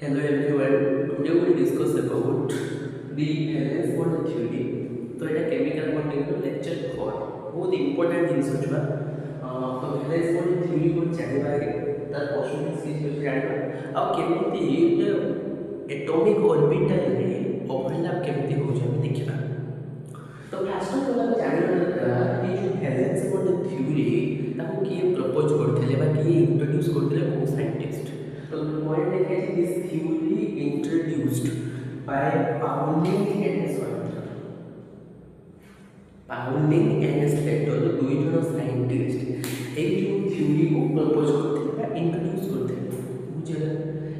Hello everyone. Today we will discuss about the Valence bond theory. तो এটা chemical bonding ର lecture 4 बहुत important ଜିନିଷ ଛୁଆ ତ Valence bond theory को ଜାଣିବା ତାର postulates କିଛି କିଛି ଜାଣିବା ଆଉ କେମିତି atomic orbital ରେ overlap କେମିତି ହେଉଛି ଆମେ ଦେଖିବା ତ ଫାଷ୍ଟ ଅଫ୍ ଅଲ୍ ଆମେ ଜାଣିବା ଦରକାର ଏଇ ଯେଉଁ Valence bond theory ତାକୁ କିଏ ପ୍ରପୋଜ କରିଥିଲେ ବା କିଏ ଇଣ୍ଟ୍ରୋଡ୍ୟୁସ୍ କରିଥିଲେ କୋଉ ସାଇଣ୍ଟିଷ୍ଟ तो point लिखा है this theory introduced by Pauling and Slater. Pauling and Slater जो दो जन साइंटिस्ट एक जो थ्योरी को प्रपोज करते हैं या इंट्रोड्यूस करते हैं बुझेला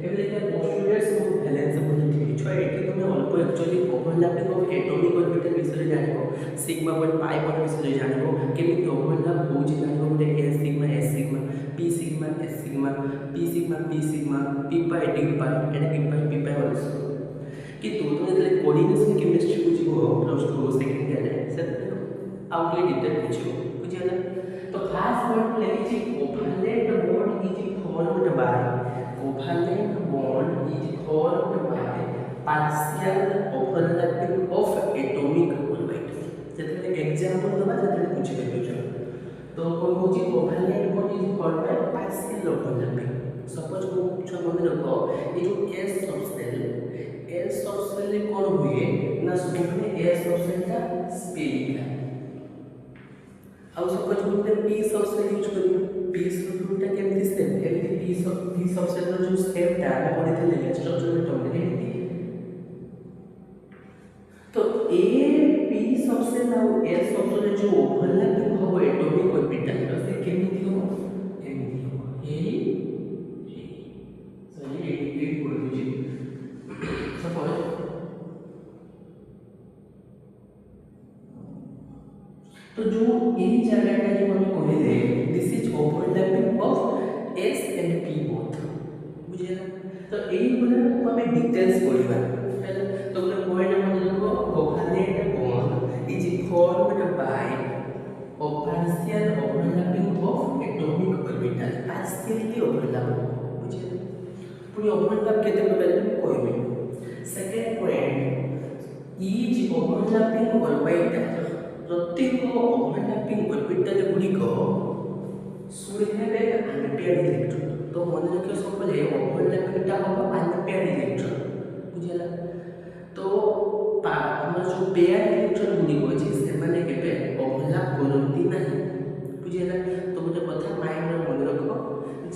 एबे देखा postulates of valence bond theory छुआ एठी तुम अल्प actually overlapping of atomic orbital विषय जानिबो सिग्मा बॉन्ड पाई बॉन्ड विषय जानिबो केमिति ओवरलैप होउची जानिबो गोटे s sigma p sigma s sigma p sigma p pi d pi and p pi also किंतु तुम जब कोऑर्डिनेशन केमिस्ट्री को जीवो प्लस 2 सेकंड ईयर रे से आउटले डिटेल बुझियो बुझियला तो खास पॉइंट लेके छी covalent bond is formed by covalent bond is formed by partial overlapping of atomic orbital जते एग्जांपल दबा जते पूछि परियो तो कौन होची covalent bond is formed by partial overlapping suppose को छ मन रखो ये जो एस सबसेल कौन हुए ना सुने एस सबसेल का स्पेलिंग है अब सपोज बोलते पी सबसेल यूज करियो पी सबसेल टा केमती स्टेप एमती पी सबसेल रो जो स्टेप टा ଆମେ पढिଥିଲେ स्ट्रक्चर टर्म एमती तो ए पी सबसेल और एस सबसेल जो ओवरलैपिंग हो एटॉमिक ऑर्बिटल से केमती हो एमती हो ए सो ये बोल दीजिए सपोज तो जो यही जगह जो हम कहले this is overlapping of S and P both बुझे ना तो एही गुना को हमें डिटेल्स पढ़िबा तो बोले पॉइंट हम देखो covalent bond is formed by a partial overlapping of atomic orbital partially overlap बुझे पूरी ओवरलैप केते प्रकार में कहबे second point is overlapping orbital प्रत्येक ओवरलैपिंग ऑर्बिटल गुड़िक should have an unpaired electron तो मन रखियो सबले ओवरलैपिंग टा हो अनपेयर्ड इलेक्ट्रॉन बुझला तो हमर जो पेयर इलेक्ट्रॉन गुड़िक अछि से माने केबे ओवरलैप करंती नाही बुझला तो गोटे कथा माइंड रे मन रखो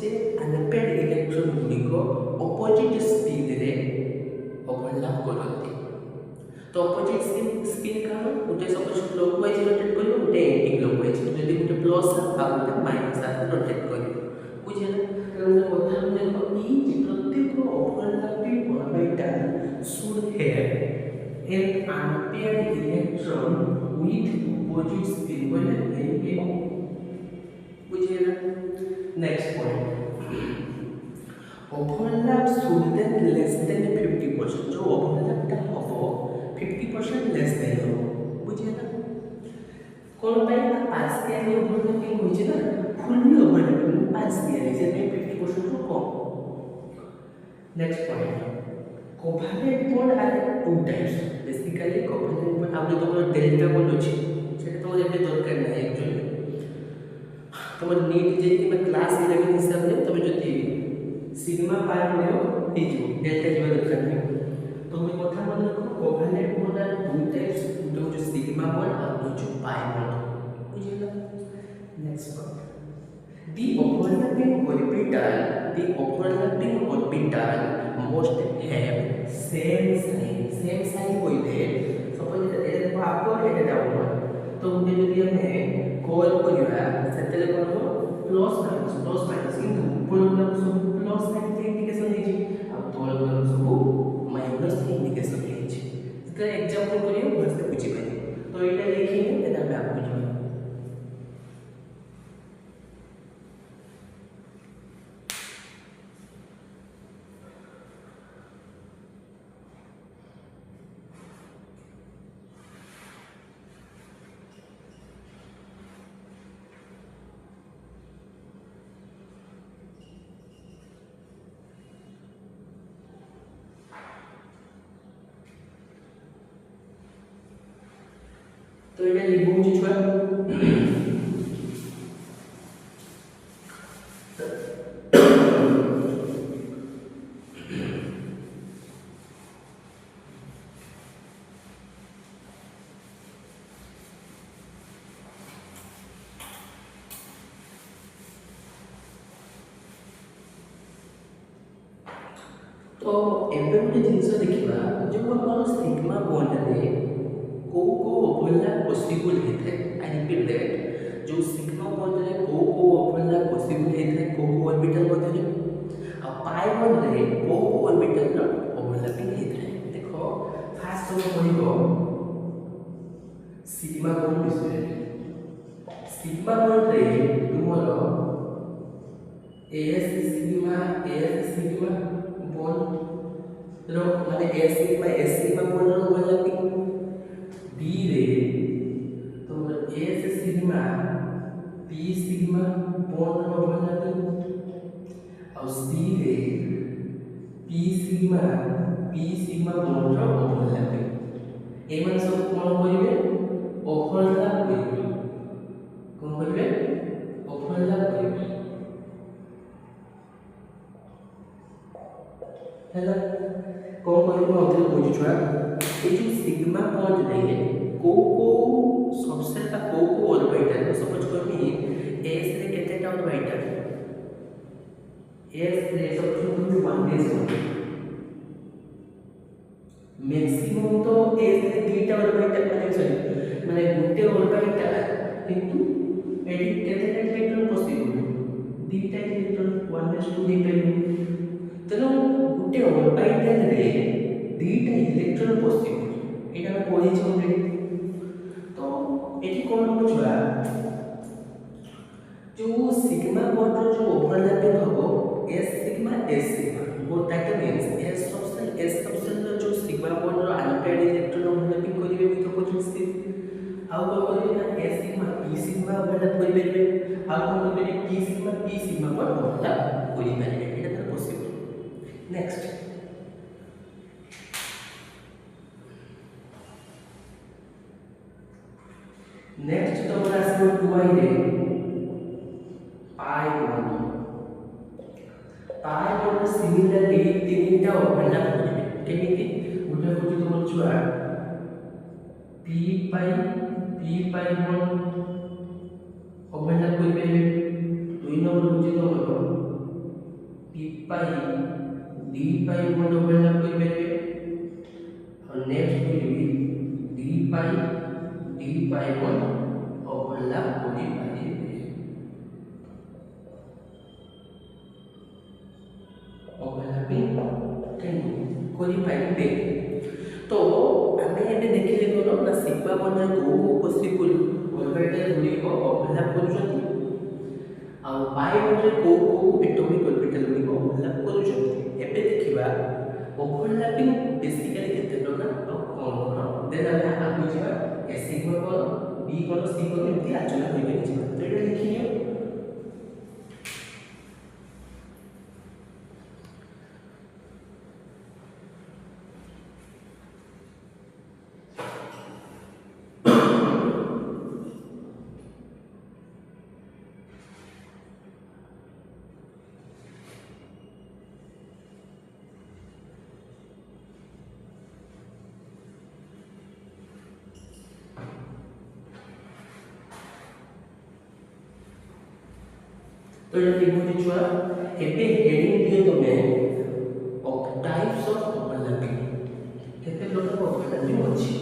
जे अनपेयर्ड इलेक्ट्रॉन गुड़िक ऑपोजिट स्पीड रे ओवरलैप करंती तो ऑपोजिट स्पिन का गोटे सपोज क्लॉकवाइज रोटेट करियो गोटे एंटी क्लॉकवाइज जदी गोटे प्लस आ गोटे माइनस आ रोटेट करियो बुझिला तो कथा हम देखो ई जे प्रत्येक overlapping orbital should have an unpaired electron with opposite spin बोले ए बुझिला next point overlap should then less than 50% जो ओवरलैप टा हो 50% लेस देन हो बुझिला कोन पाई ना पार्शियल ओवरलैपिंग होई ना फुल्ली ओवरलैपिंग पार्शियल जे 50% रो come next point covalent bond are two types basically covalent bond आउ तो डेल्टा बॉन्ड अछि सेटा तो एबे दरकार नै एक्चुअली तमर नीट जे कि क्लास 11 हिसाब रे तमे जति सिग्मा पाई पढियो हे जो डेल्टा जीवा दरकार नै तो मैं कथा मन रखो covalent bond are two types जो सिग्मा बॉन्ड और जो पाई बॉन्ड बुझिला next point the overlapping orbital must have same sign कोइले सपोज एटा देखो आपको एटा डाउन तो मुझे जदी हमें कॉल करिया सेतेले कोन प्लस माइनस किंतु ऊपर वाला सब प्लस साइन के इंडिकेशन देछि अब तोल वाला सब माइनस के इंडिकेशन देछि इसका एग्जांपल करियो बस बुझि पाए तो एटा लिखिए एटा मैं आपको बुझाऊं এটা লিখব হচ্ছে ছুয়া तो एबे गोटे जिनस देखा जो आम सिग्मा बॉन्डे को ओवरलैप पॉसिबल होता है आई रिपीट दैट जो सिग्मा बॉन्डे को ओवरलैप पॉसिबल होता है को ऑर्बिटल मध्य आ पाई बॉन्डे को ऑर्बिटल ओवरलैपिंग होता है देखो फास्ट तो कहबो सिग्मा बॉन्ड विषय सिग्मा बॉन्ड रे तुमर एस सिग्मा बॉन्ड रो माने एस सिग्मा बॉन्ड रो ओवरलैपिंग बी रे तो S sigma P sigma bond रो ओवरलैपिंग और सी रे पी सिग्मा बॉन्ड रो ओवरलैपिंग ए मान सब कोन करिवे ओवरलैप करिवे कोन करिवे ओवरलैप करिवे हैला कौन करिबो अथले बुझ छुआ ए जो सिग्मा बॉन्ड रे को सबसेट का को ऑर्बिटल सपोज करबी एस रे केतेटा ऑर्बिटल एस रे सपोज करबी 1 डेज मैक्सिमम तो एस रे दुईटा ऑर्बिटल माने गुटे ऑर्बिटल किंतु एडी केतेटा इलेक्ट्रॉन पॉसिबल दुईटा इलेक्ट्रॉन 1 डेज 2 दे पाइबो तेनो गुटे ऑर्बिटल रे दुईटा इलेक्ट्रॉन पॉसिबल एटा पढि छ ऑलरेडी तो एटी कोन बुझबा जो सिग्मा बॉन्ड जो ओवरलैपिंग होबो एस सिग्मा वो दैट मींस एस सबसेट जो सिग्मा बॉन्ड रो अनपेयर्ड इलेक्ट्रॉन ओवरलैपिंग करिवे विथ अपोजिट स्थित आउ कोन करिवे ना S sigma P sigma overlap करि परिबे आउ कोन करिवे पी सिग्मा पर ओवरलैप करि परिबे एटा तो पॉसिबल नेक्स्ट तो हमरा आसबो 2i रे पाई बॉन्ड सिमिलरली तीनटा ओवरलैप करिवे केमिति गुटे गुटे तुम छुआ पी पाई बॉन्ड ओवरलैप करि परिबे दुई नंबर गुटे तुम P pi D pi bond overlap करि परिबे और नेक्स्ट करिबी डी पाई बॉन्ड ओवरलैप करि परिबे ओवरलैपिंग कैन करि परिबे तो हमें एबे देखिले कोन ना सिग्मा बॉन्ड को पॉसिबल ऑर्बिटल गुडी को ओवरलैप करूछथि आ पाई बॉन्ड को एटॉमिक ऑर्बिटल गुडी को ओवरलैप करूछथि एबे देखिबा ओवरलैपिंग बेसिकली केते प्रकार और कोन देन हमें आगु जिबा ए सिग्मा को बी को सी को एमती आलोचना होइबे जिबा तो एटा लिखियो तो ये लिखो छुआ एबे हेडिंग दियो तमे ऑफ टाइप्स ऑफ ओवरलैपिंग केते प्रकार ओवरलैपिंग अछि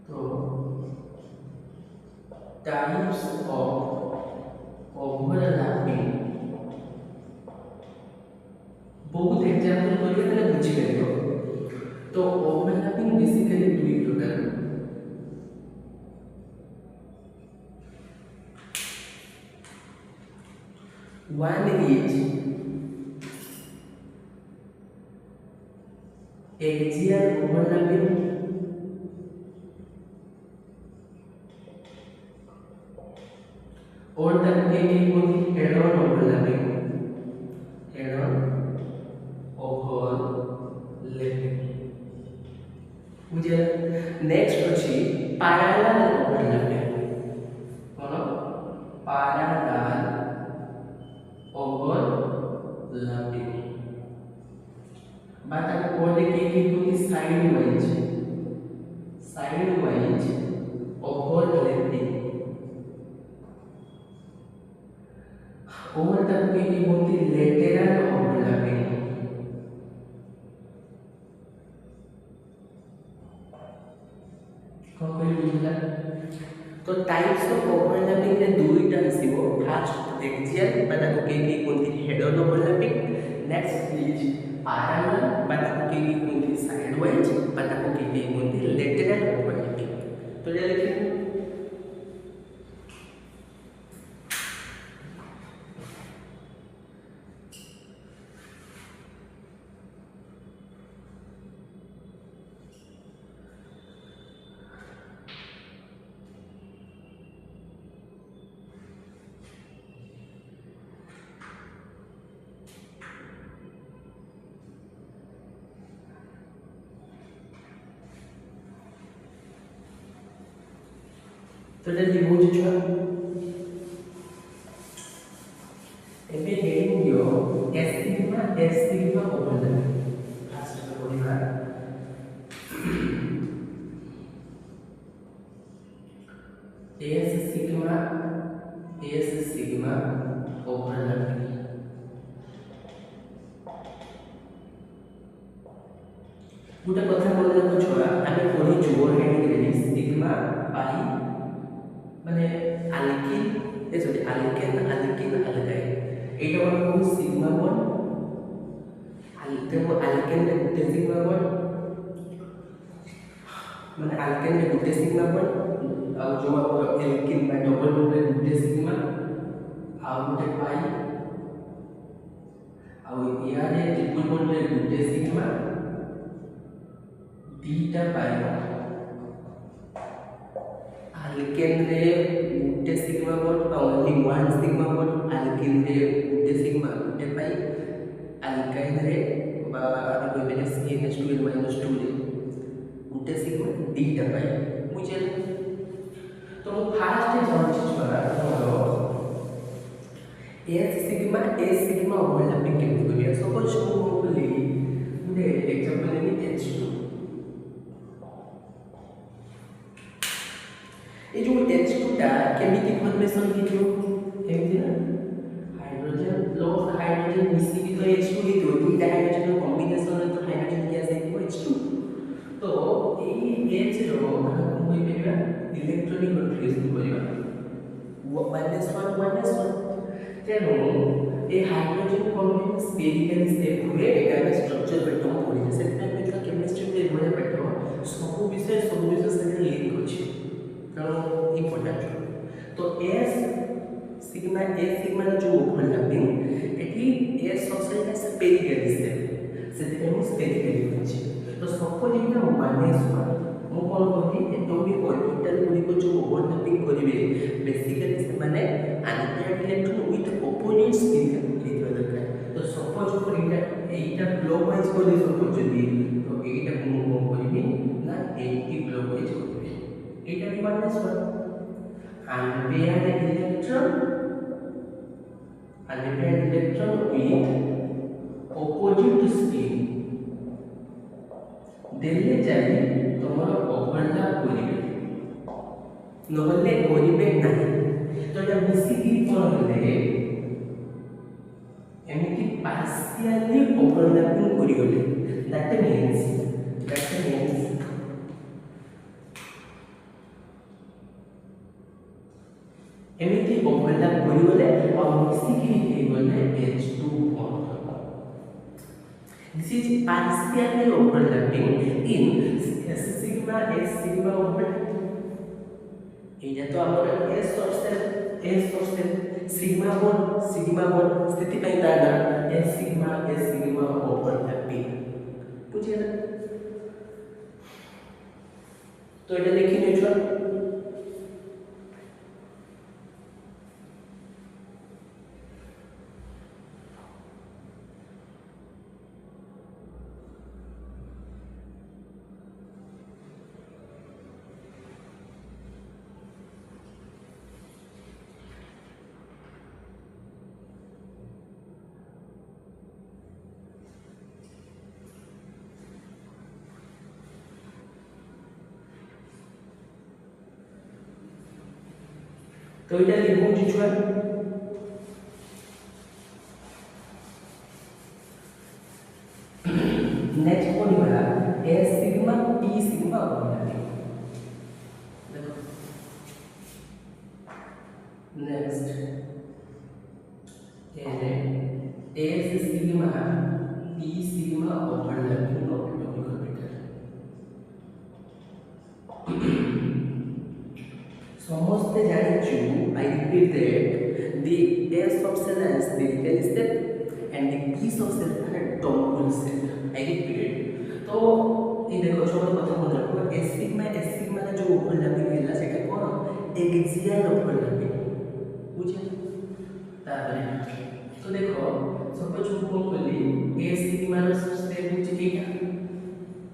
तो टाइप्स ऑफ ओवरलैपिंग बहुत एग्जांपल करिए तने बुझि गेलो तो ओवरलैपिंग बेसिकली दुई प्रकार one is axial overlapping और तक के होती head on overlapping नेक्स्ट अच्छी पैरेलल ओवरलैपिंग कौन पैरेलल ओवरलैपिंग बात आगे बोले कि होती साइड वाइज ओवरलैपिंग और तब की होती लेटरल ओवरलैपिंग कौन कोई बुझला तो टाइप्स ऑफ ओवरलैपिंग रे दुईटा आसीबो फास्ट एक्सियल बाटा को के कोनती head on overlapping next is parallel बाटा को के कोनती साइड वाइज बाटा को के कोनती लेटरल ओवरलैपिंग तो ये लिखिए तो जल्दी बुझ छो एबे हेडिंग दियो एस सिग्मा ओवरलैपिंग फास्ट बोलिबा एस सिग्मा ओवरलैपिंग गुटा कथा बोलला को छोरा आमे पढी जो हेडिंग रे सिग्मा पाई माने अल्किन ए सॉरी अल्केन अलगाई एटा को सिग्मा बॉन्ड अल्केन रे गुटे सिग्मा बॉन्ड माने अल्केन रे गुटे सिग्मा बॉन्ड आ जो एल्किन बा डबल बॉन्ड रे गुटे सिग्मा आ गुटे पाई आ या रे ट्रिपल बॉन्ड रे गुटे सिग्मा बीटा पाई अल्केन रे गुटे sigma bond only one sigma bond alkane रे गुटे सिग्मा गुटे पाई अल्काइन रे बा आदि कोइ बेले CH2 -2 रे गुटे सिग्मा बीटा पाई मुझे तो फास्ट जाउछि छोरा हमरो एस सिग्मा ओवरलैपिंग केमति करिया सपोज को बोली गुटे एग्जांपल लेनी H2 ये जो H2 टा केमिति फॉर्मेशन हिजो एमति ना हाइड्रोजन प्लस हाइड्रोजन मिसी भी तो H2 हिजो दुईटा हाइड्रोजन कॉम्बिनेशन रे तो हाइड्रोजन गैस हिजो H2 तो ए H रो हम कोइ बेबा इलेक्ट्रॉनिक कन्फ्यूजन करिबा -1 तेनो ए हाइड्रोजन कॉम्बिनेशन स्पेरिकली स्टेप हुए एटा स्ट्रक्चर पेटो पड़ी सेटा पेटो केमिस्ट्री रे बडे पेटो सब विषय से लिंक अछि इम्पोर्टेंट तो एस सिग्मा जो ओवरलैपिंग एठी एस सबसेट स्पेरिकली स्टेप सेते हम स्पेरिकली अछि तो सपोज इना 1s1 मो कोन कहती एटॉमिक ऑर्बिटल गुडी जो ओवरलैपिंग करिवे बेसिकली से माने unpaired electron with opposite spin लेथवा दरकार तो सपोज फॉर एटा क्लॉकवाइज को दे सपोज जदी तो एटा मो कोन करिवे ना एटी क्लॉकवाइज करिवे एटा भी 1s1 unpaired electron with opposite spin देले जाई तमर ओवरलैप करिवे नहले करिवे नाही तो एटा मिसिकी कोन हेले एमिति पार्शियली ओवरलैपिंग करिगले दैट मींस एमिति ओवरलैप करिगले और मिसिकी हे गले H2 bond this is partially overlapping in S sigma overlapping एजा तो हमर S सोर्स सिग्मा बॉन्ड स्थिति पे दादा S sigma ओवरलैपिंग बुझिए ना तो এটা লিখি নিছো तो এটা লিখুন ছুয়া नेक्स्ट पढ़िबा S sigma P sigma overlapping देखो next S sigma P sigma overlapping of atomic orbital समझते जानिछु I repeat that the S substance the radial step and the P substance are double step I repeat तो ये देखो छोटा कथा मन रखो S सिग्मा का जो ओवरलैपिंग है सेटा कोन एक्सियल ओवरलैपिंग बुझे तारे तो देखो सपोज हम कोन करली S सिग्मा रो स्टेप बुझे एटा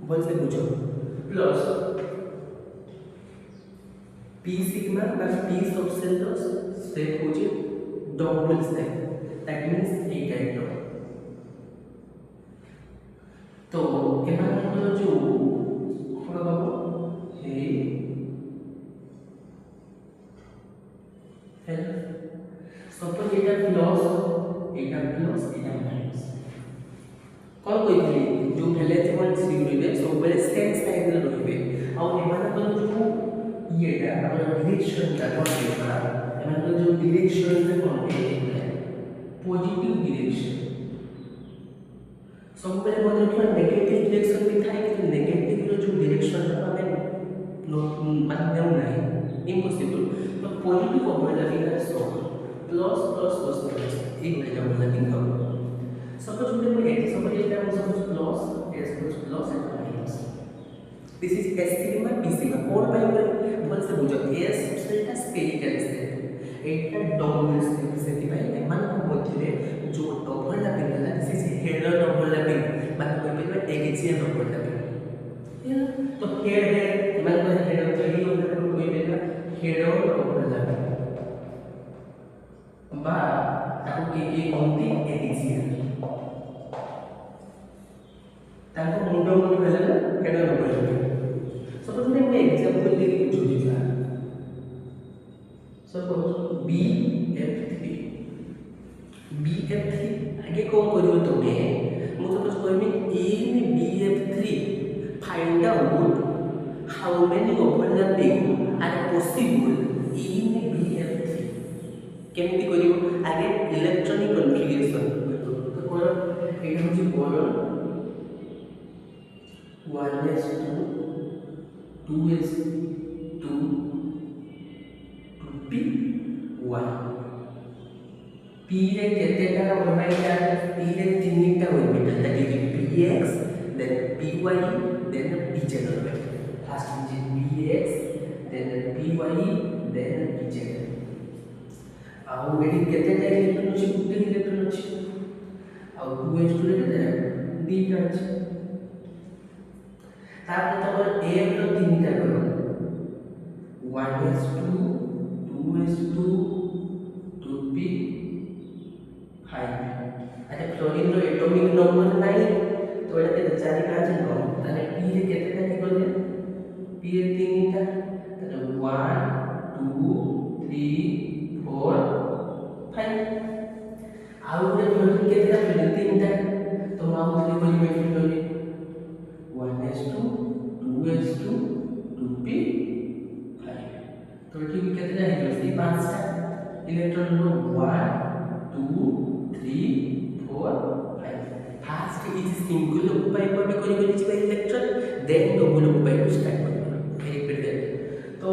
बोल से बुझो plus P sigma plus P subcell step होचे double step that means एक टाइप तो एमानकर जो कोन बाबू हे सपोज एटा प्लस एटा माइनस कोन कहितली जो वैलेंस सिग्मा रे सब बेले सेम साइड रे रहबे आ एमानकर जो ये है हमारा डायरेक्शन का कौन देखा हमारा जो डायरेक्शन है कौन है पॉजिटिव डायरेक्शन सब पहले मतलब क्या नेगेटिव डायरेक्शन भी था कि नेगेटिव जो डायरेक्शन है हमें माध्यम नहीं इम्पॉसिबल तो पॉजिटिव ओवरलैपिंग है so plus plus plus plus एक में ओवरलैपिंग हो सपोज मैं एक सपोज ये हम suppose plus s plus and minus this is s sigma p sigma और बाय बोल से बुझो s सबसेटा स्फेरिकल स्टेप एटा डबल स्टेप सेति भाई एमान मध्य जो ओवरलैपिंग है दिस इज हेडर ओवरलैपिंग मतलब कोई पे एक्सियल ओवरलैपिंग तो हेड है एमान को हेडर चाहिए ओवरलैपिंग कोई पे हेडर ओवरलैपिंग बा ताको के कोनती एक्सियल ताको मुंडो मुंडो हेला हेडर ओवरलैपिंग सपोज मैं एग्जांपल देके बुझी जा सपोज BF3 आगे कौन करियो तमे मु suppose कहमी in BF3 find out how many overlapping are possible in BF3 केमती करियो आगे इलेक्ट्रॉनिक कॉन्फ़िगरेशन तो कोन एटा होची boron 1s2 2s2 2p1 p रे केतेटा ओरबिटल p रे तीनटा orbital that is px then py then pz orbital first is px then py then pz आउ AD केतेटा electron अछि गुटे इलेक्ट्रॉन अछि आउ 2s2 रे केते दीटा अछि तापर तबर m रो तीनटा करो 1s2 2s2 2p5 अच्छा फ्लोरीन रो एटॉमिक नंबर 9 तो एटा केते 4 का अछि कम ताने p रे केतेटा की करले p रे तीनटा ताने 1 2 3 4 5 आउ रे फ्लोरीन केतेटा फ्लोरीन तीनटा तो माउ से कोइ फ्लोरीन 1s2 2s2 2p5 तो ठीक केतेटा है ये पांचटा इलेक्ट्रॉन रो 1 2 3 4 5 फर्स्ट इज सिंगल उपाय पर भी करि करि छिबा इलेक्ट्रॉन देन डबल उपाय को स्टार्ट करबा रिपीट दैट तो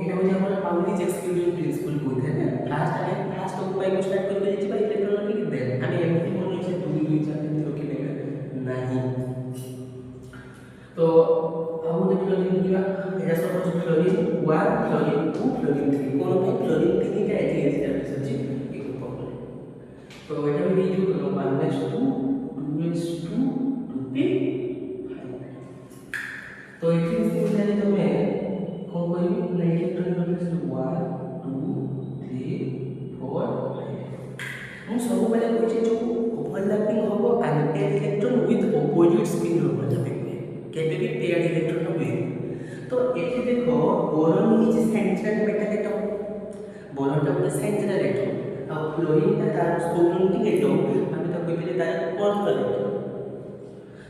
एटा हो हमर पाउलीज एक्सक्लूजन प्रिंसिपल कहते हैं ना फर्स्ट उपाय को स्टार्ट करि करि छिबा इलेक्ट्रॉन के देन हमें एमटी मन से 2 2 4 3 रोके नहीं तो अब देखियो लिखिबा एटा सपोज फ्लोरीन 1 फ्लोरीन 2 फ्लोरीन 3 कोन पे फ्लोरीन 3 का एटलीस्ट अछि एक प्रॉब्लम तो एटा भी जो करो -2 2s2 2p5 तो एटी सिमिलरली तो मैं कोन कोई इलेक्ट्रॉन नंबर 1 2 3 4 5 हम सब बेले कहै जो ओवरलैपिंग होबो anti electron with opposite spin overlapping केबे भी पेयर्ड इलेक्ट्रॉन हुए तो एठी देखो boron is central metal atom बोरोनटा गोटे सेंट्राल एटम आ फ्लोरीनटा तार सराउंडिंग एटम आम ताको कहले तार कॉर्नर एटम।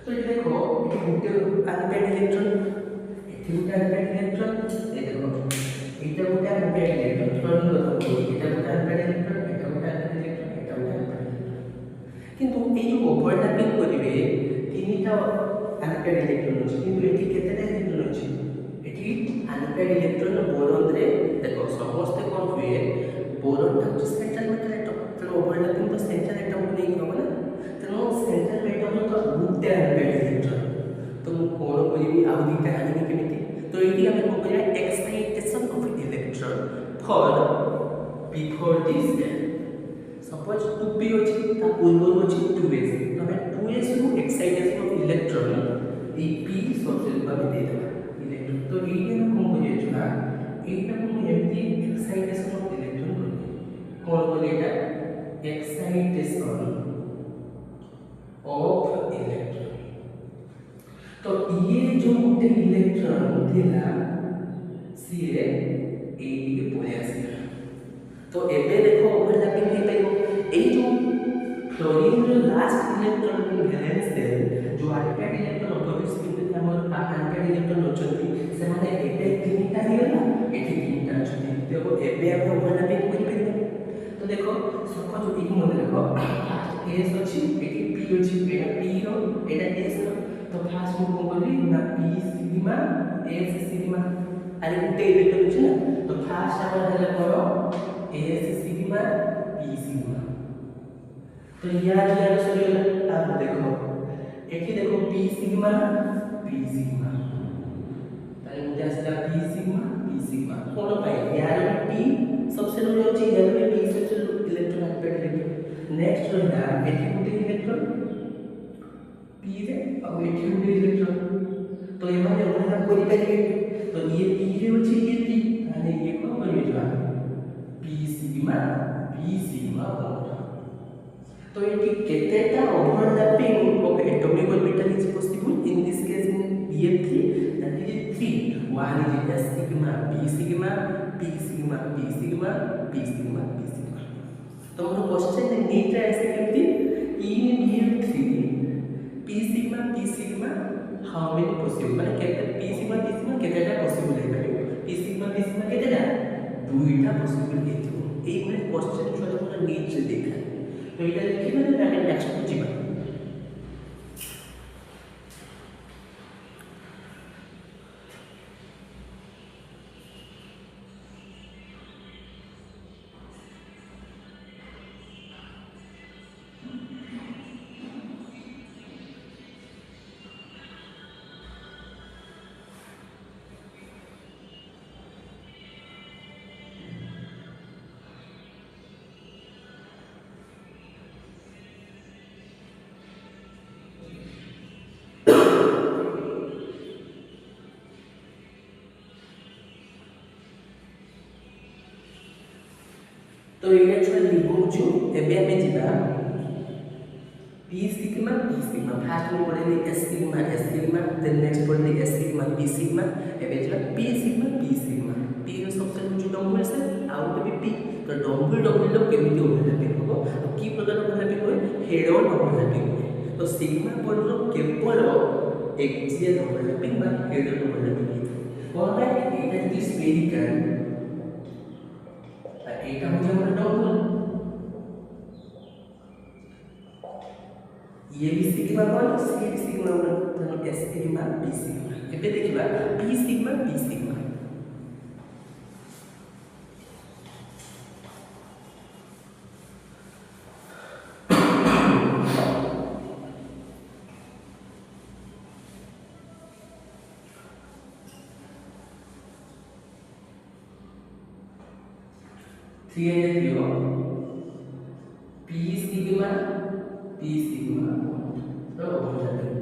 तो ये देखो ये गोटे अनपेड इलेक्ट्रॉन एठी गोटे अनपेड इलेक्ट्रॉन ए देखो एटा गोटे अनपेड इलेक्ट्रॉन फ्लोरीन कथा कहू एटा गोटे अनपेड इलेक्ट्रॉन एटा गोटे अनपेड इलेक्ट्रॉन एटा गोटे अनपेड इलेक्ट्रॉन किंतु ए जो ओवरलैपिंग करिवे तीनटा अनपेड इलेक्ट्रॉन अछि किंतु एठी केतेटा इलेक्ट्रॉन अछि एठी अनपेड इलेक्ट्रॉन बोरॉन रे देखो समस्त कोन हुए बोरॉन टा सेंट्रल मेटल एटम तो ओवरलैपिंग तो सेंट्रल एटम को नहीं होगा ना तेणु सेंट्रल एटम तो गुटे अनपेड इलेक्ट्रॉन तो मु कोन करिवि आ दुईटा आनिबि केमिति तो एठी हम को करिया excitation of electron for before this suppose 2p अछि ता पूर्व अछि 2s तमे 2s रु excitation of electron A p सबसे भाबे दे देबा इलेक्ट्रॉन तो एठी हम कोन करिया छना एटा को एमती एक्साइटेशन ऑफ इलेक्ट्रॉन कोन करिया एक्साइटेशन ऑफ इलेक्ट्रॉन तो ये जो गोटे इलेक्ट्रॉन थिला सीए एटी के पळे आसीला तो एबे देखो ओवरलैपिंग हे पाइबो ए जो फ्लोरीन रो लास्ट इलेक्ट्रॉन वैलेंस शेल जो अनपेड इलेक्ट्रॉन ऑपोजिट स्पिन में हमर अनपेड इलेक्ट्रॉन अछंती से माने एबे तीनटा हेला एठी तीनटा अछंती देखो एबे हम ओवरलैपिंग करि परिबो तो देखो सपोज एक मन देखो एस अछि एटी पी अछि एटा पी रो एटा एस रो तो फास्ट मु कोन करली ना पी सिग्मा एस सिग्मा अरे गुटे इलेक्ट्रॉन अछि ना तो फास्ट हमर हला करो एस सिग्मा पी सिग्मा तो यार सरियला अब देखो एठी देखो पी सिग्मा ताले मुझे आसला पी सिग्मा कोन पाई यार पी सबसे लो अछि यार में पी सबसे इलेक्ट्रॉन अनपेड इलेक्ट्रॉन नेक्स्ट रहला एठी गुटे इलेक्ट्रॉन पी रे और एठी गुटे इलेक्ट्रॉन तो ये माने ओना कोइ परिबे तो ये पी रे अछि ये पी माने ये को परिबे जा पी सिग्मा बॉन्ड तो ये केतेटा overlapping of atomic orbital is possible in this case in BF3 that is 3 one is S sigma P sigma P sigma P sigma P sigma P sigma तो हमरो क्वेश्चन नीट रे ऐसे केमती in BF3 P sigma how many possible माने केते P sigma केतेटा possible है पाइबो P sigma केतेटा दुईटा possible हेतु ए माने क्वेश्चन छोटा मोटा नीट से देखा तो इटा लिखिबा ना आगे नेक्स्ट को जीवा तो ये एक्चुअली लिखुछु एबे हमें जिबा P sigma फर्स्ट में पढ़ले S sigma देन नेक्स्ट पढ़ले S sigma P sigma एबे जिबा P sigma P रो सबसे जो डबल से आउट भी P तो डबल लो केमिति ओवरलैपिंग हो की प्रकार ओवरलैपिंग होय हेड ऑन ओवरलैपिंग होय तो सिग्मा पॉइंट रो केवल एक्सियल ओवरलैपिंग बा हेड ऑन ओवरलैपिंग कोन है इट इज स्फेरिकल एटा मुझे हमर डबल ये भी सिग्मा बॉन्ड सी भी सिग्मा बॉन्ड तो एस सिग्मा बी सिग्मा एबे देखिबा P sigma B sigma P sigma तो ओवरलैपिंग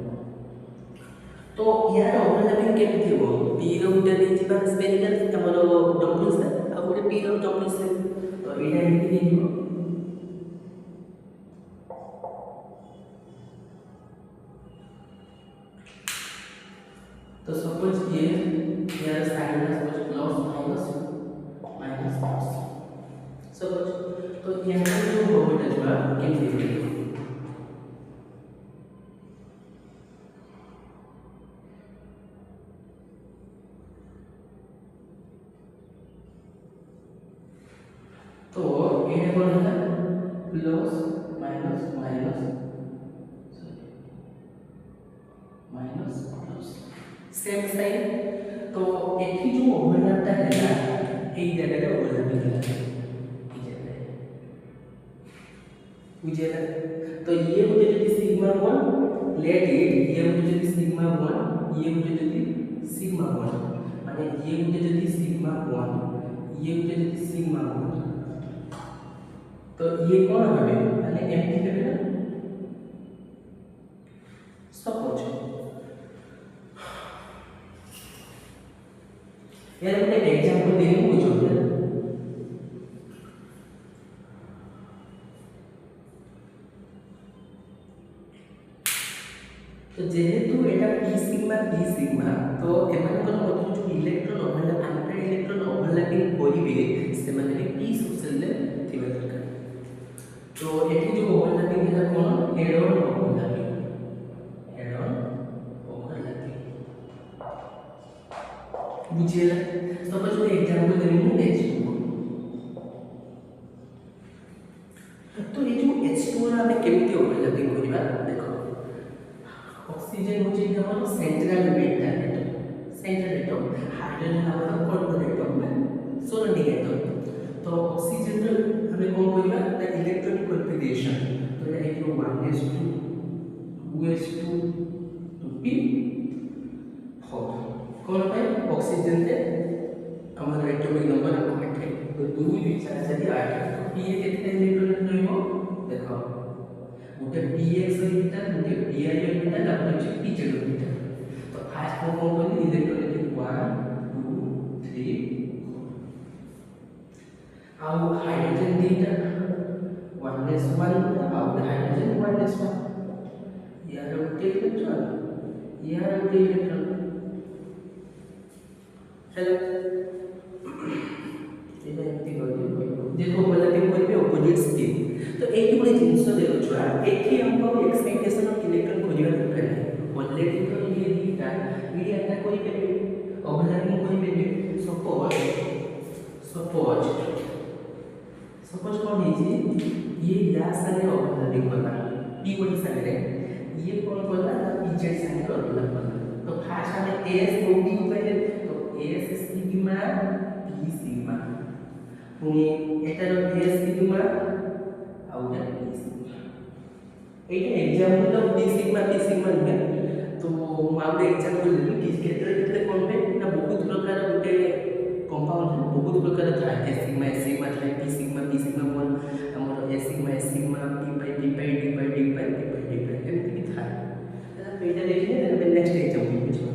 तो यार ओवरलैपिंग केमिति हो P रो गुटे नै जिबा स्फेरिकल हमरो डबल से आ गुटे P रो डबल से तो एटा एमिति नै हो तो सपोज ये यार sign suppose plus minus overlapping theory. तो ये कौन है plus minus minus minus plus same sign. तो एठी जो ओवरलैपटा हैला एई जगह रे ओवरलैपिंग हैला ई जगह बुझेला। तो ये होते जदी सिग्मा 1 लेट इट ये होते जदी सिग्मा 1 ये होते जदी सिग्मा 1 माने ये होते जदी सिग्मा 1 ये होते जदी सिग्मा 1 तो ये कौन হবে মানে এমটি হবে না সপোজ এর একটা एग्जांपल দেবো বুঝবে। तो যেহেতু এটা p সিগমা তো এমানকৰ মধ্যে যে electron overlap unpair electron overlapping করিবে সেমানে p সবসেলে থিবা দরকার। तो এটি যে ওভারল্যাপিং এটা কোন হেড অন ওভারল্যাপিং বুঝিলা। সপোজ মই एग्जांपल দেবো H2। तो ये जो H2 रा ଆମେ କେମିତି ଓଭରଲ୍ୟାପିଂ କରିବା ଦେଖो ऑक्सीजन होची हमर central metal central atom hydrogen हमर कॉर्पोरेट एटम सोलर एटम। तो ऑक्सीजन रे हमें कोन करबा द इलेक्ट्रॉनिक कॉन्फिगरेशन। तो ये जो 1s2 2s2 2p4 कोन पे ऑक्सीजन रे हमर एटॉमिक नंबर 8 है। तो 2 2 4 4 8 तो p कितने इलेक्ट्रॉन रहइबो देखो गोटे px ऑर्बिटल गोटे pi ऑर्बिटल और गोटे p z ऑर्बिटल। तो फास्ट को कोन करबे इलेक्ट्रॉनिक 1 2 3 4 आउ हाइड्रोजन दीटा 1s1 आउ हाइड्रोजन 1s1 यार गोटे इलेक्ट्रॉन हेलो एटा एति करबे देखो ओवरलैपिंग करबे ऑपोजिट स्पिन। तो एठी गोटे जिंस देखो छुआ एठी हमको एक्साइटेशन ऑफ इलेक्ट्रॉन खोजिबा दरकार है ऑलरेडी। तो ये दीटा ये अटैक कोई पे ओवरलैपिंग कोई पे सपोज कौन है जी ये या सारे ओवरलैपिंग करना p कोई सारे ये कौन करना p z सारे ओवरलैप करना। तो फास्ट हमें s को p पहले तो s सिग्मा p सिग्मा पुनी एटार s sigma outta p sigma Etah example of p sigma नुहे। तो आउटा एग्जांपल लेबी कि क्षेत्र केते कोन पे ना बहुत प्रकार गोटे कंपाउंड बहुत प्रकार था s सिग्मा था p सिग्मा 1 हमर s sigma p pi d पाई एमति भी था। तो एटा देखिए नेक्स्ट एग्जांपल बुझो।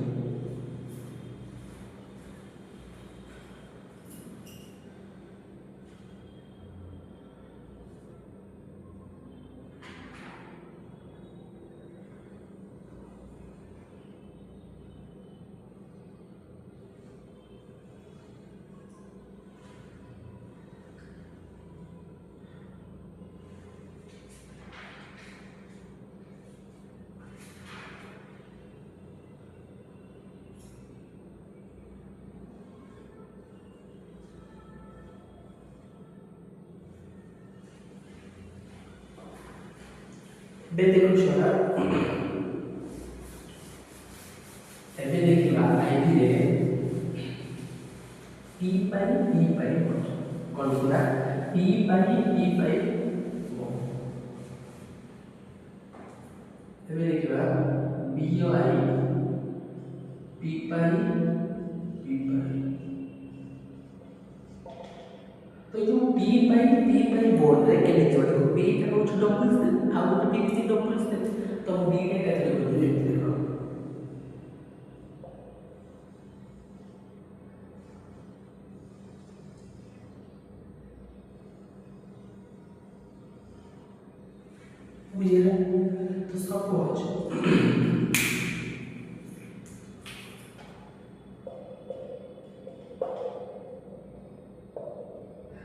बे देखो छोरा एबे देखिबा आईडी रे p पाई कोन पूरा p पाई एबे देखिबा b आई p पाई तो जो p पाई बोर्ड रे के लिखो देखो p का कुछ डबल्स आ वो p की डबल्स तो हम b ने कैसे लिखो देखो बुझिए तो सपोज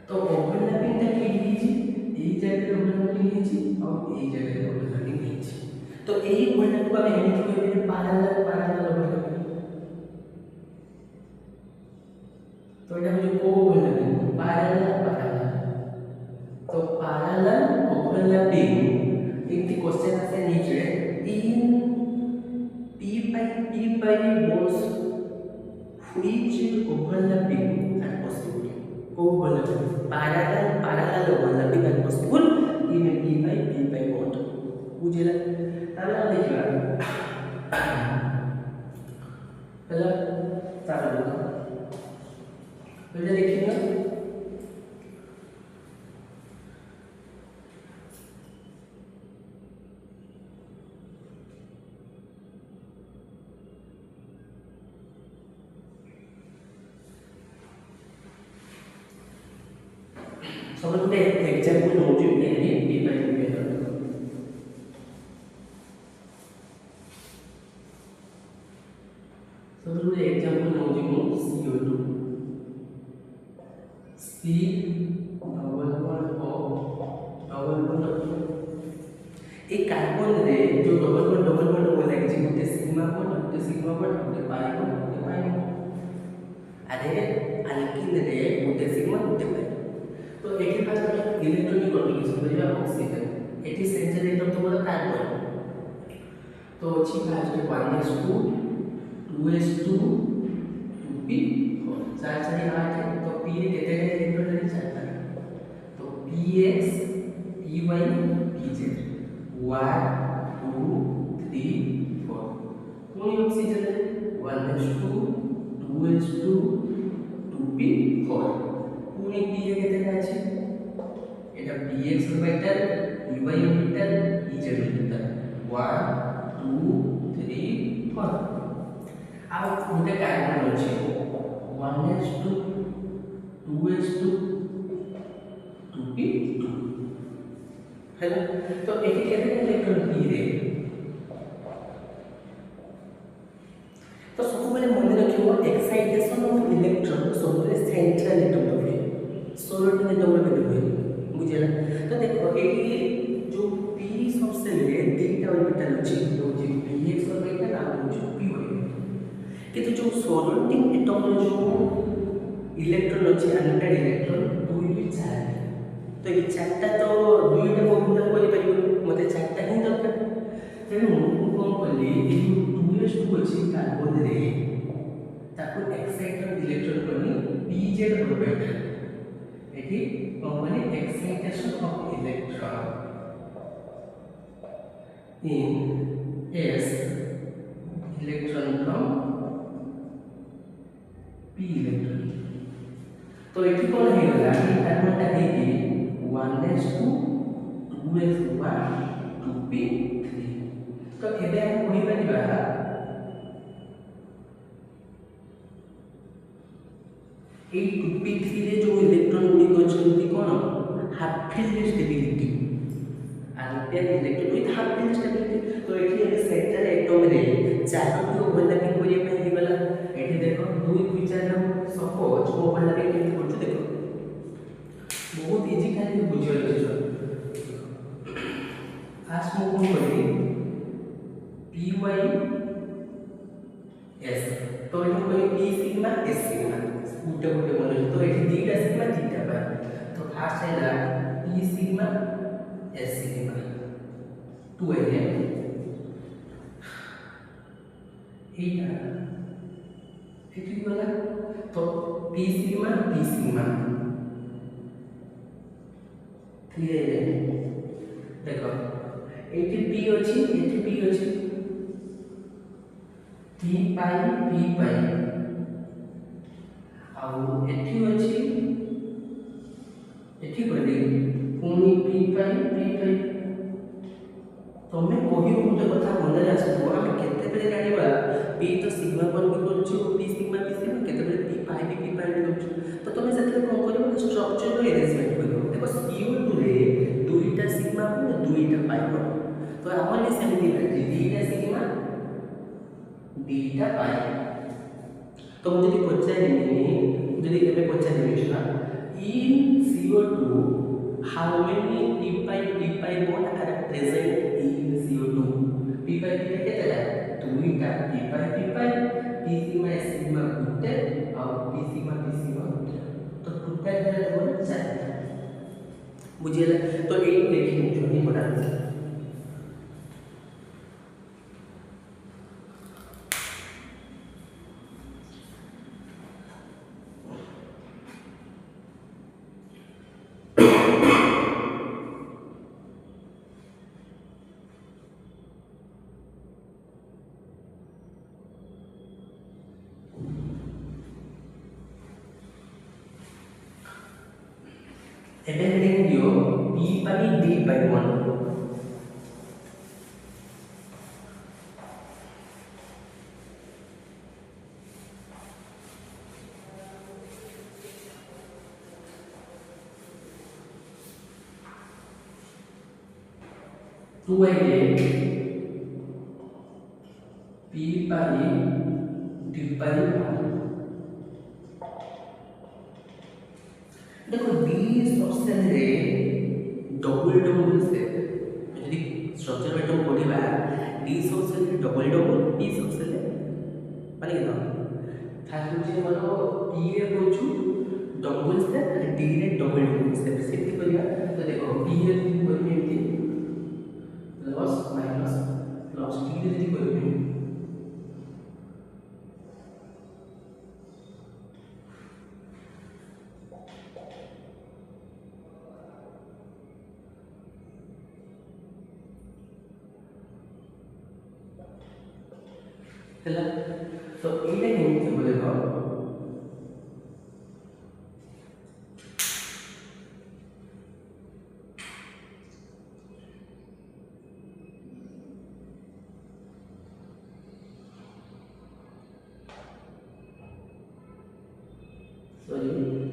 तो ओवरलैपिंग टा के दीजिए এই জায়গায় ওভারল্যাপিং ହେଇଛି ଆଉ এই ଜାয়গাରେ ওভারল্যাপিং ହେଇଛି তো এই ওভারল্যাপକୁ ଆମେ ଏମିତି କହିପାରିବା parallel ওভারল্যাপিଂ তো এটা হচ্ছে কো ওভারল্যাপিং parallel তো parallel ওভারল্যাপিং একটি কোশ্চেন আছে নিচে in p by bonds which overlapping and possible co-overlapping parallel overlapping and possible in a p by bond বুঝিলা তাহলে আমরা দেখিবা তাহলে তাহলে এটা দেখিবা सबसे पहले एग्जांपल नोट यानी p by सबसे पहले example note CO2 C double bond O double bond एक कार्बन रे जो डबल बॉन्ड हो लागे गोटे सिग्मा बॉन्ड गोटे पाई बॉन्ड अरे अल्किन रे गोटे सिग्मा गोटे पाई तो एटी फास्ट इलेक्ट्रॉनिक कॉन्फ़िगरेशन बुझिबा ऑक्सीजन एटी सेंसर एटम तो बोला कार्बन तो अछि फास्ट 1s2 2s2 2p4 चार चार 8 तो p रे केते इलेक्ट्रॉन रे चारटा तो px py pz 1 2 3 4 कोन ऑक्सीजन रे 1s2 2s2 2p4 पूरी p रे केते আছে এটা px orbital py orbital pz orbital 1 2 3 4 अब गोटे कार्बन अछि 1s2 2s2 2p2 हैला तो एके केते इलेक्ट्रॉन p रे तो सब बेले मन रखियो एक्साइटेशन ऑफ इलेक्ट्रॉन सब बेले सेंट्रल एटम हुए सोलर एटम में हुए बुझिला तो देखो एटी जो p सबसे ले तीनटा ऑर्बिटल अछि जो px ऑर्बिटल आ जो p ऑर्बिटल किंतु जो सोलर एटम में जो इलेक्ट्रॉन अछि अनपेड इलेक्ट्रॉन 2 2 4 तो ये चारटा तो दुईटा कोन करि परिबो मते चारटा ही दरकार तेनु कोन कली ए 2s2 अछि कार्बन रे ताको एक्साइटेड इलेक्ट्रॉन कनी pz orbital eighty cone excitation of electron in s electron from p electron तो एठी कोन हे गला कि कार्बनटा हे कि 1s2 2s1 2p3 तो एबे हम कहि परिबा ए 2p3 रे जो इलेक्ट्रॉन गुडी कोछंती कोन half filled stability unpaired electron with half filled stability तो एठी ए सेंट्रल एटम रे चारोटी ओवरलैपिंग करिया पे हे गला एठी देखो 2 2 4 सपोज ओवरलैपिंग केते करछु देखो बहुत इजी खाली बुझियो अछि फास्ट मु कोन करी py s तो एठी कोई p सिग्मा s सिग्मा गुटे गुटे बोले तो एठी दीटा सिग्मा दीटा बा तो फास्ट हैला p सिग्मा s सिग्मा 2 है एटा एठी बोला तो p सिग्मा 3 है देखो एठी p अछि p पाई आ एठी अछि एठी बोली पुनी p पाई तमे कहियो गुटे कथा मन रे आसबो हम केते बेले जानिबा p तो सिग्मा कोन भी करछु p सिग्मा केते बेले p पाई करछु तो तमे सेते कोन करिवो स्ट्रक्चर रो अरेंजमेंट करिवो देखो CO2 रे दुईटा सिग्मा को दुईटा पाई को तो हमने सेमती रखी दुईटा सिग्मा दुईटा पाई तो मुझे पचारि एबे पचारि इन CO2 how many p5 bond are present in CO2 p5 केतेला दुईटा p5 p sigma s sigma गुटे और p सिग्मा गुटे तो टोटल है बोल चारटा बुझियला तो एई देखि जोनी बना एबे हेडिंग दियो p पानी d by 1 2 है p पानी d by 1 देखो डी सबसेल रे डबल से यदि स्ट्रक्चर एटम पढ़िबा डी सबसेल रे डबल पी सबसेल माने ना फास्ट जे मानो पी रे बोचू डबल से डी रे डबल से सेति करिया तो देखो पी रे दिन करबे एमती प्लस माइनस प्लस डी रे दिन करबे चला तो एटा केमती बोले को सॉरी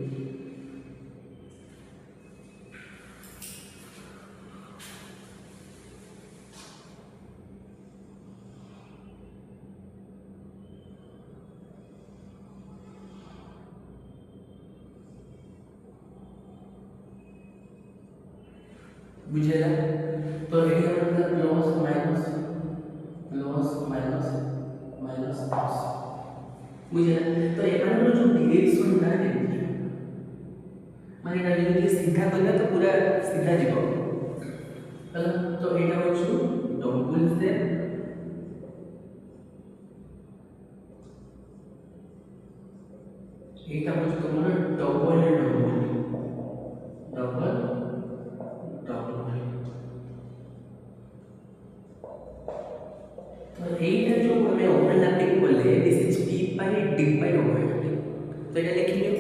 बुझेला तो एटा मतलब प्लस माइनस माइनस प्लस बुझेला तो एमानर जो डायरेक्शन ना देती माने ना जदि सीधा करले तो पूरा सीधा जीवो तो एटा होछु डबल से एटा होछु तुम्हारा डबल तो एटा जो हमें ओवरलैपिंग बोले this is p by d by overlapping तो एटा लिखिए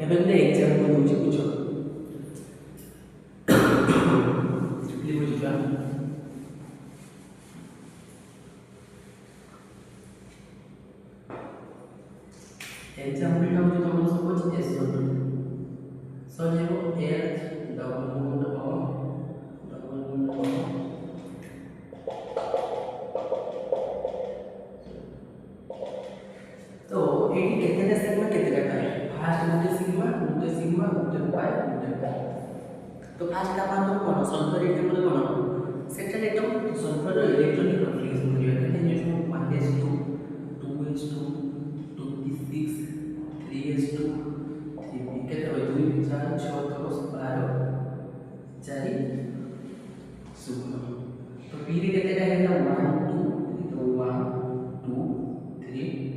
एबे ने एग्जांपल बुझी बुझो ये बुझिया एग्जांपल टा बुझो तुम सपोज एस सो जेको एच डबल बॉन्ड तो एटी केतेटा सेगमेंट केतेटा टाइप फास्ट गुटे सिग्मा गुटे पाई गुटे पाई तो फास्ट आपण तो कोन सल्फर एटम रे कोन सेंट्रल एटम सल्फर इलेक्ट्रॉनिक कन्फ्लिक्शन करिया केते जो 1s2 2s2 2p6 3s2 3p केते होय 2 4 6 10 12 4 16 तो p रे केतेटा हेता 1 2 तो 1 2 3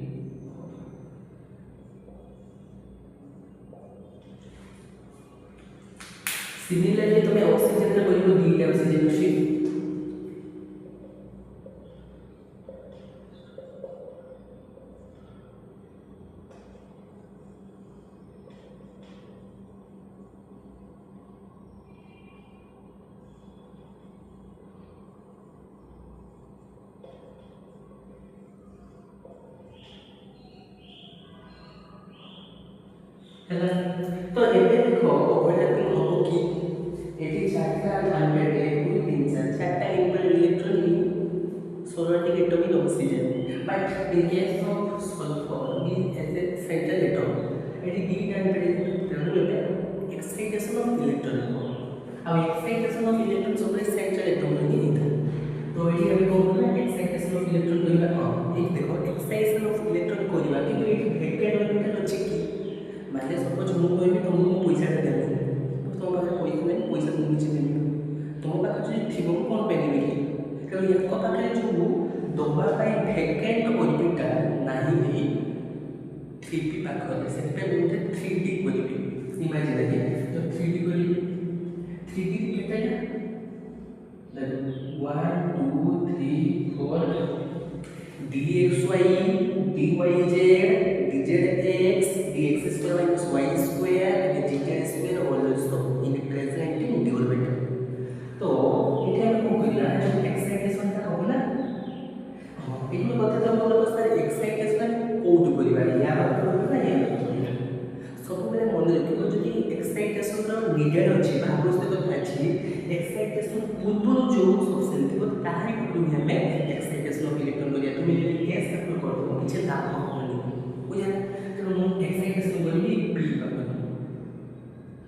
सिमिलरली तुम्हें ऑक्सीजन रे कोई दीटा ऑक्सीजन शिफ्ट ହେଲା। ତ ଏବେ ଦେଖ ଓଭରଲାପିଂ ହବ କି ଏଠି ଚାରିଟା ଆଲଫାବେଟ୍ 1 2 3 4 ଚାରିଟା ଇକ୍ୱାଲ ଇଲେକ୍ଟ୍ରନ୍ 16ଟି atom in oxygen, but in case of sulfur is as a central atom ଏଠି ଦୁଇଟା ଆଲଫାବେଟ୍ ତେଣୁ ଏବେ excitation of electron ହେବ ଆଉ excitation of electron ସବୁବେଳେ central atom ରେ ହିଁ ହେଇଥାଏ। तो ଏଠି ଆମେ କଣ କରିବା excitation of electron କରିବା ହଁ ଏଠି ଦେଖ excitation of electron କରିବା କିନ୍ତୁ ଏଠି vacant orbital ଅଛି କି ମାନେ ସପୋଜ ମୁଁ କହିବି ତମକୁ ମୁଁ ପଇସାଟା ଦେବି ତମ ପାଖରେ ପଇସା ନାହିଁ ପଇସା ମୁଁ କିଛି ଦେବି ତମ ପାଖରେ ଯଦି ଥିବ ମୁଁ କ'ଣ ପାଇଁ ଦେବି କି କାରଣ ୟାଙ୍କ ପାଖରେ ଯେଉଁ ଦବା ପାଇଁ ଭେକେଣ୍ଟ ଅର୍ବିଟା ନାହିଁ ଭାଇ 3p ପାଖରେ ସେଥିପାଇଁ ମୁଁ ଗୋଟେ 3d କରିବି ଇମାଜିନ୍ ଆଜ୍ଞା ତ 3d କରିବି 3d କେତେଟା ଦେଖ 1 2 3 4 dxy dyz dzx dx square minus y square and dz square also in present in d orbital तो एठी हम को करिला एक्साइटेशन ता हो ना हां एठी কথা তো বলবো স্যার एक्साइटेशन কোড করিবা ইয়া বাত করিবা ইয়া ସବୁବେଳେ ମନେ ରଖିବ ଯଦି ଏକ୍ସାଇଟେସନର ନିଡେଡ୍ ଅଛି ବା ଆବଶ୍ୟକତା ଅଛି ଏକ୍ସାଇଟେସନ ପୂର୍ବରୁ ଯେଉଁ ସବସେଲ୍ ଥିବ ତାହାରି ପୂର୍ବରୁ ହିଁ ଆମେ ଏକ୍ସାଇଟେସନ ଅଫ୍ ଇଲେକ୍ଟ୍ରନ୍ କରିବା ତୁମେ ଯଦି ଏସ୍ ଆପ୍ଲାଏ କରିଦେବ କିଛି ଲାଭ ହେବନି ବୁଝିଲା ତେଣୁ ମୁଁ ଏକ୍ସାଇଟେସନ କରିବି ପି ପାଖରେ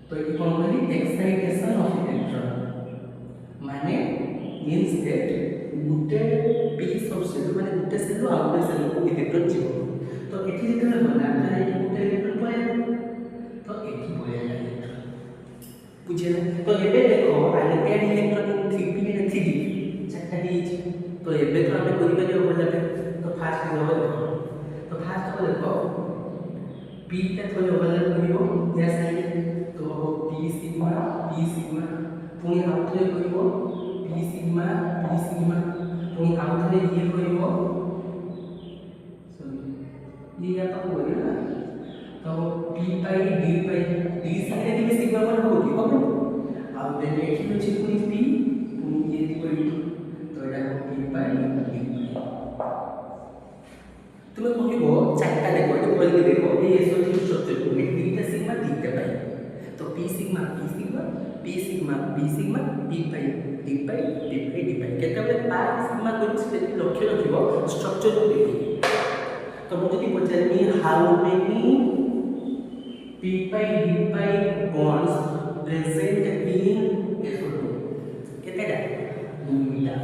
ତ ଏଠି କ'ଣ କଲି ଏକ୍ସାଇଟେସନ ଅଫ୍ ଇଲେକ୍ଟ୍ରନ୍ माने means that Gute P subshell माने गुटे सेल रो आउट सेल को इलेक्ट्रॉन जीव तो एठी जेतले बना त एठी गुटे इलेक्ट्रॉन पळे तो एठी पळे इलेक्ट्रॉन बुझिला तो एबे देखो unpaired electron 3p and 3d चारटा दिछि तो एबे तो हमें करि परियो बोलला तो फास्ट होबो देखो तो फास्ट होबो देखो p टा थोड़े ओवरलैप करिवो या साइड तो p सिग्मा पुणी आउथरे करिवो p सिग्मा पुणी आउथरे ये करिवो सॉरी ये या तो होय ना तो p पाई d साइड रे सिग्मा वन हो कि ओके अब देन एठी अछि पुणी p पुणी ये इक्वल टू तो एटा p पाई d तुम कहिबो चारटा देखो तो बोल के देखो ये एसोसिएटिव स्ट्रक्चर को ये तीनटा सिग्मा तीनटा पाई तो p sigma p sigma p pi d pi केतबे पाई सिग्मा कोन से लक्ष्य रखिबो स्ट्रक्चर को देखि तो मु जदी पचारनी how many p pi d pi bonds present in SO2 केतेटा 2 मीटर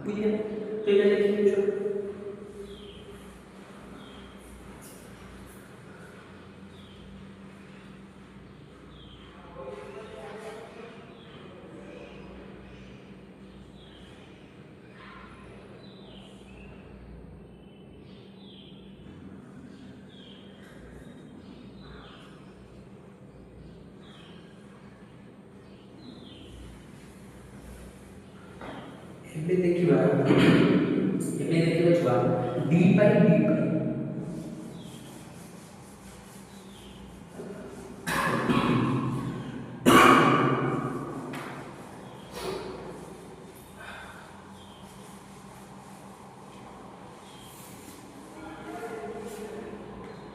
बुझिए तो ये लिखियो एबे देखिबा छुआ d पाई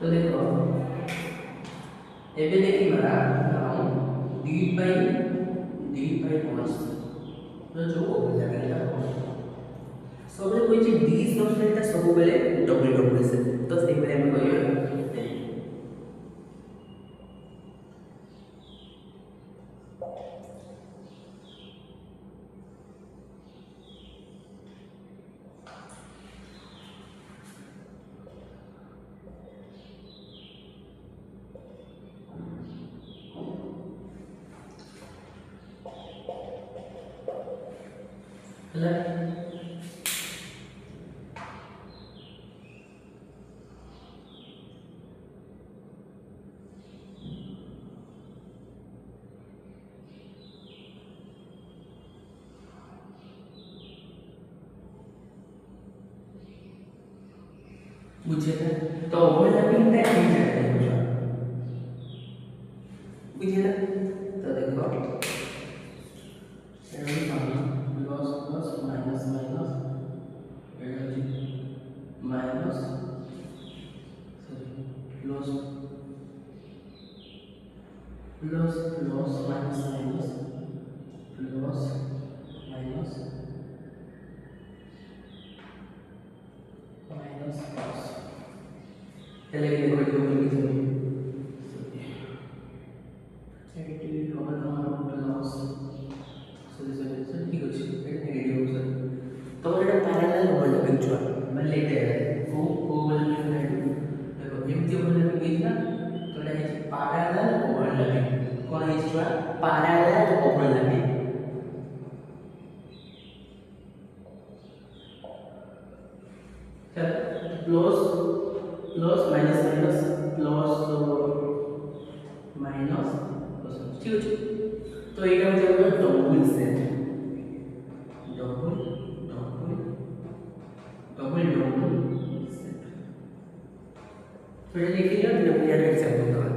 तो देखो एबे देखिबा d पाई बॉन्ड्स तो जो ओवरलैपिंग सब कोई जे डी सबसेलटा सब बेले डबल डबल से तो सही बेले हम कहियो ହେଲା बुझिए तो ओवरलैपिंग टा ठीक है बुझिए तो देखो loss plus minus minus sorry loss ହେଲେ କି ଦେଖ ଏଠି ଉପରେ କିଛି ଅଛି ଏଠି ହବ ତମର ପ୍ଲସ୍ ସରି ଠିକ୍ ଅଛି ଏଠି ନେଗେଟିଭ୍ ସରି ତମର ଏଇଟା ପ୍ୟାରାଲାଲ୍ ଓଭରଲାପିଂ ଛୁଆ ମାନେ ଏଇଟା କୋଉ ଓଭରଲାପିଂ ଦେଖ ଏମିତି ଓଭରଲାପିଂ ହେଇଛି ନା ତ ଏଇଟା ହେଇଛି ପ୍ୟାରାଲାଲ୍ ଓଭରଲାପିଂ କ'ଣ ହେଇଛି ଛୁଆ parallel overlapping plus plus minus minus plus minus plus ठीक है तो ये हम जब double set double double double double set तो ये देखिए ना डबल यार एग्जांपल का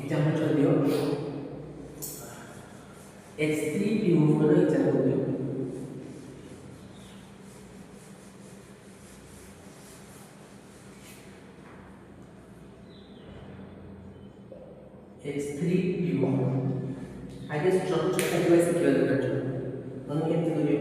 एग्जांपल चल दियो H3PO4 નો एग्जांपल दियो H3PO आगे स्ट्रक्चर का डिवाइस क्लियर कर दो हम केमती करियो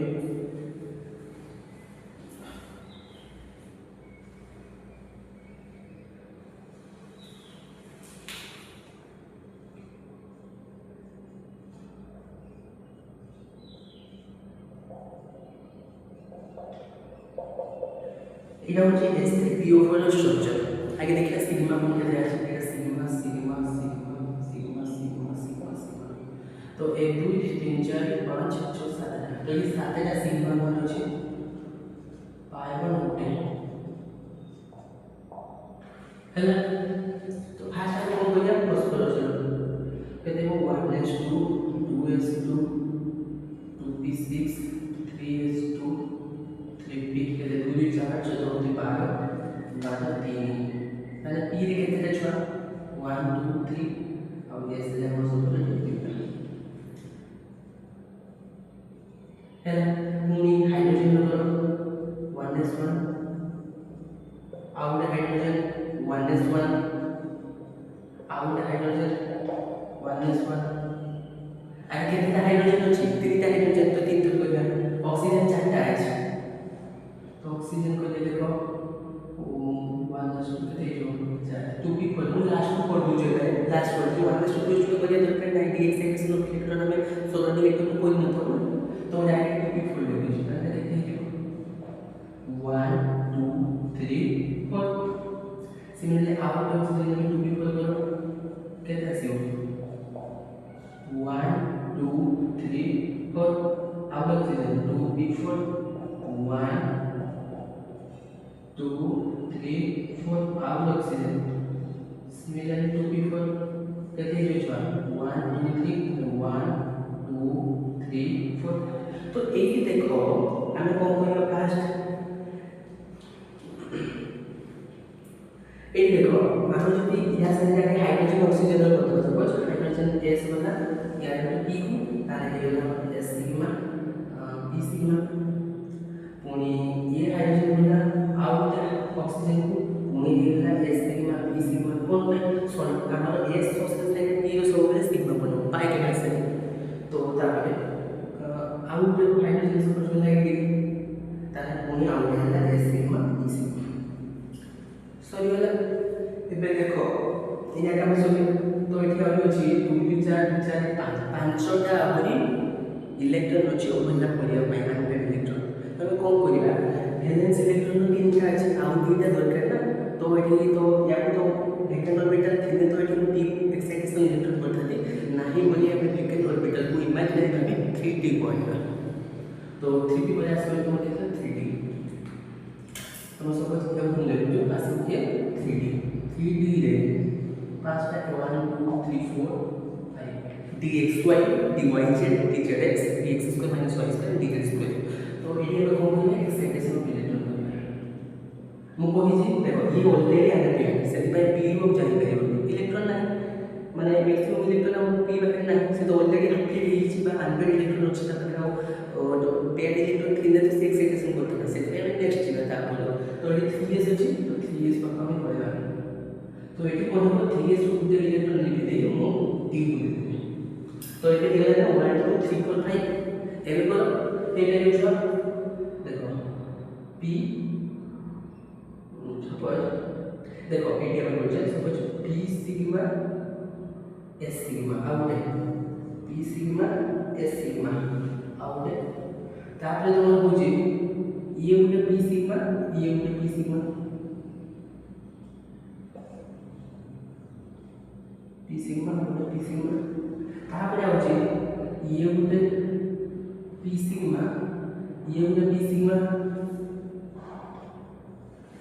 এটা হচ্ছে H3PO4 এর স্ট্রাকচার আগে দেখি সিগমা কোন কে দেয়া আছে এটা sigma sigma sigma sigma sigma sigma sigma তো 1 2 3 4 5 6 7 তো এই সাতটা সিগমা মান আছে পাই 1 উঠে ହେଲା तो फास्ट हम कौन बोलिए परस्पर चलो कहते हैं 1s2 2s2 2p6 3s2 3p कहते हैं 2 4 14 12 12 3 मैंने p रे कहते छुआ 1 2 3 और s रे हम सब रे ହେଲା ପୁଣି ହାଇଡ୍ରୋଜେନ ର 1s1 ଆଉ ଗୋଟେ ହାଇଡ୍ରୋଜେନ 1s1 ଆଉ ଗୋଟେ ହାଇଡ୍ରୋଜେନ 1s1 আর কেତେটা হাইড্রোজেন আছে তিনটা হাইড্রোজেন তো তিন তো কইবা অক্সিজেন চারটা আছে তো অক্সিজেন কইলে দেখো 1s2 কেতে जो 2p पर लास्ट को कर दूजे लास्ट पर जो 1s2 को करिए तो 98 सेकंड्स नो इलेक्ट्रॉन में सराउंडिंग एकदम कोई नहीं तो डायरेक्ट 2p फुल ले दीजिए पहले देखते हैं 1 2 3 4 सिमिलरली आप ऑक्सीजन में 2p फुल करो कैसे से 1 2 3 4 आप oxygen 2p full 1 2 3 4 out oxygen similarly 2p4 कहते हैं जो 1 2 3 1 2 3 4 तो यही देखो हमें कौन करेगा फास्ट ये देखो हम जो यहाँ से जाके हाइड्रोजन ऑक्सीजन और करते सपोज हाइड्रोजन एस वाला या पी को तारे के वाला एस सिग्मा पी सिग्मा पुनी ये हाइड्रोजन वाला आउट ऑक्सीजन को पुनी ये वाला एस सिग्मा पी सिग्मा कौन पे सॉरी हमारा एस ऑक्सीजन लेके पी को सब वाला सिग्मा बनो पाई के पास तो तारे आउट हाइड्रोजन सपोज लेके तारे पुनी आउट वाला S sigma P sigma sorry वाला ଏବେ ଦେଖ ଏଇଟା କାମ ସରି ତ ଏଠି ଆହୁରି ଅଛି 2 2 4 4 5 ପାଞ୍ଚଟା ଆହୁରି ଇଲେକ୍ଟ୍ରନ୍ ଅଛି ଓଭରଲାପ କରିବା ପାଇଁ ଆନପେଡ୍ ଇଲେକ୍ଟ୍ରନ୍ ତମେ କ'ଣ କରିବା ଭ୍ୟାଲେନ୍ସ ଇଲେକ୍ଟ୍ରନ୍ ତିନିଟା ଅଛି ଆଉ ଦୁଇଟା ଦରକାର ନା ତ ଏଠି ତ ୟାକୁ ତ ଭେକାଣ୍ଟ ଅର୍ବିଟାଲ ଥିଲେ ତ ଏଠି ପି ଏକ୍ସାଇଟେସନ୍ ଇଲେକ୍ଟ୍ରନ୍ କରିଥାନ୍ତି ନାହିଁ ବୋଲି ଆମେ ଭେକାଣ୍ଟ ଅର୍ବିଟାଲକୁ ଇମାଜିନାରୀ ଭାବେ 3D କହିବା ତ 3D ପରେ ଆସିବ ତୁମ କେତେ 3D ତମ ସପୋଜ ଏମିତି ଲେଖୁଛୁ ଆସିବ କିଏ 3D 3D रे पांचटा 1 2 3 4 5 dxy dyz dzx dx square minus y square dz square तो ये लोग को एक्साइटेशन ऑफ इलेक्ट्रॉन मु कहि जे देखो ये ऑलरेडी अनपेड सेति पई p रो जाई परिबो इलेक्ट्रॉन ना माने मैक्सिमम इलेक्ट्रॉन हम p बाके ना से तो ऑलरेडी हाफली हि बा अनपेड इलेक्ट्रॉन अछि त पेड इलेक्ट्रॉन थिने तो एक्साइटेशन करतो सेति पई नेक्स्ट जीवा ता बोलो तो ये 3s अछि तो 3s पर हम पढिबा तो ये कौन होगा 3s को गुड इलेक्ट्रॉन लिखि दे मो t को लिखि तो ये दिला ना 1 2 3 4 5 एबे करो ए वैल्यू छ देखो p सपोज देखो एटी हम बोलछे suppose p sigma s sigma out है p sigma s sigma out है तापर जो बुझी ये उठे p सिग्मा ये उठे p सिग्मा p सिग्मा उठे p सिग्मा तापर आउची ये उठे p सिग्मा ये उठे p सिग्मा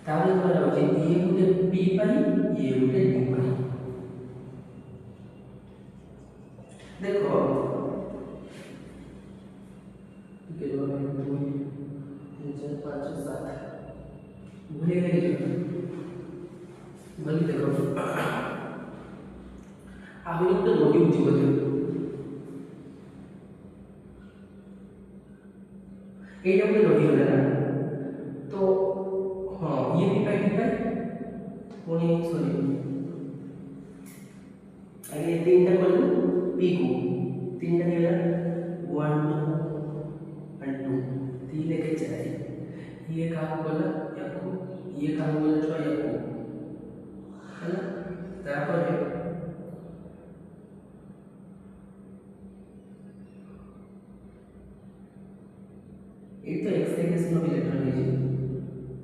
तापर पर आउची ये उठे p पाई ये उठे d पाई देखो के जो है 2 3 4 5 6 7 भूले गए जो बल्कि देखो आगे लोग तो रोटी ऊंची बोलते ये जब ये रोटी होगा ना तो हाँ ये भी पाई पुणे सॉरी आगे तीन टा बोलो p को तीन टा क्या 1 2 and 2 तीन लेके चले ये काम बोला याको ये काम बोला जो याको है ना तापर ये तो एक्साइटेशन ऑफ इलेक्ट्रॉन है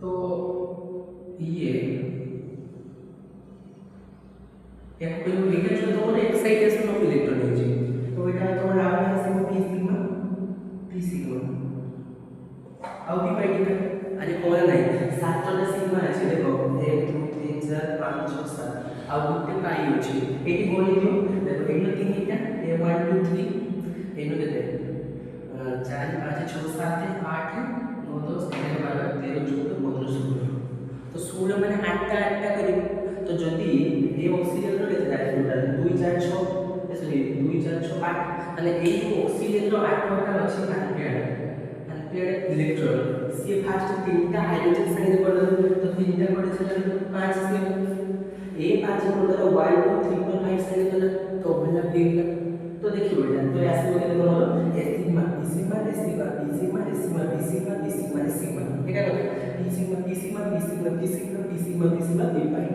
तो ये एक कोई लिखा जो तो एक्साइटेशन ऑफ इलेक्ट्रॉन है तो এটা তোমার আগে আছে p सिग्मा आउ भी पाई दिखा अरे कोन नहीं सातटा सिग्मा আছে देखो 1 2 3 4 5 6 7 आउ गुटे पाई अछि एटी बोली दियो देखो एनो तीनटा ए 1 2 3 एनो केते 4 5 6 7 8 9 10 11 12 13 14 15 16 तो 16 माने 8टा करियो तो जदी ए ऑक्सीजन रो केते जाय टोटल 2 4 6 सॉरी 2 4 6 8 माने ए ऑक्सीजन रो 8टा अछि अनपेड इलेक्ट्रॉन सी फास्ट तीनटा हाइड्रोजन संगे कर तो तीनटा करे से 5 से ए 5 को 1 2 3 4 5 संगे कर तो ओवरलैप देगा तो देखिए बेटा तो ऐसे बोले तो हमारा s sigma p sigma s sigma p sigma s sigma p sigma p sigma s sigma ठीक है p sigma p sigma p sigma p sigma p sigma p sigma p pi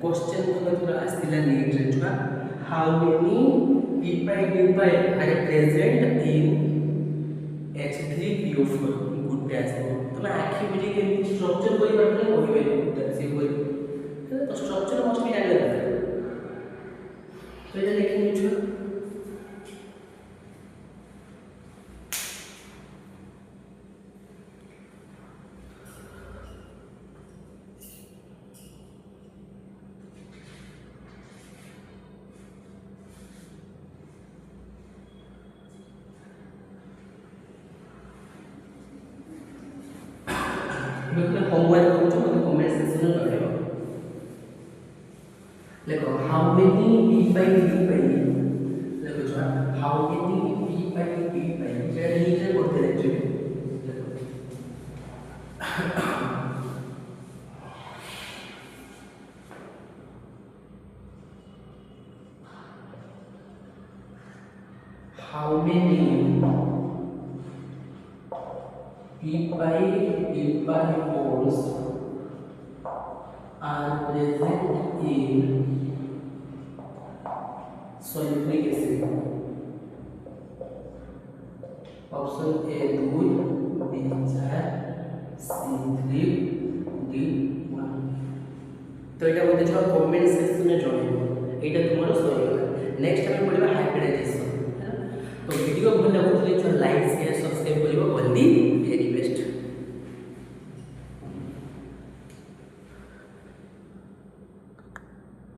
question तो थोड़ा आस्तिला नीट रे छुआ how many p pi d pi are present in H3PO4 good dash तो मैं आखि बुझे के स्ट्रक्चर कोई बात नहीं होई गई से कोई तो स्ट्रक्चर मस्ट बी जानले तो ये लिखनी छुआ ଏବେ ଗୋଟେ ହୋମୱାର୍କ କରୁଛ ମୋତେ କମେଣ୍ଟ ସେକ୍ସନରେ ଜଣାଇବ। ଲେଖ ହାଉ ମେନି ପି ପାଇ ଲେଖୁଛ ହାଉ ମେନି ପି ପାଇ ସେଇଟା ଇଂଲିଶରେ ପଢ଼ିଥିଲେ actually. How many people holes are present in solitary acid? Option A 2, B 4, C 3, D 1। तो এটা বলতে চাও কমেন্ট সেকশনে জয়েন। এটা তোমার সহি হবে। নেক্সট আমি পড়িবা হাইব্রিড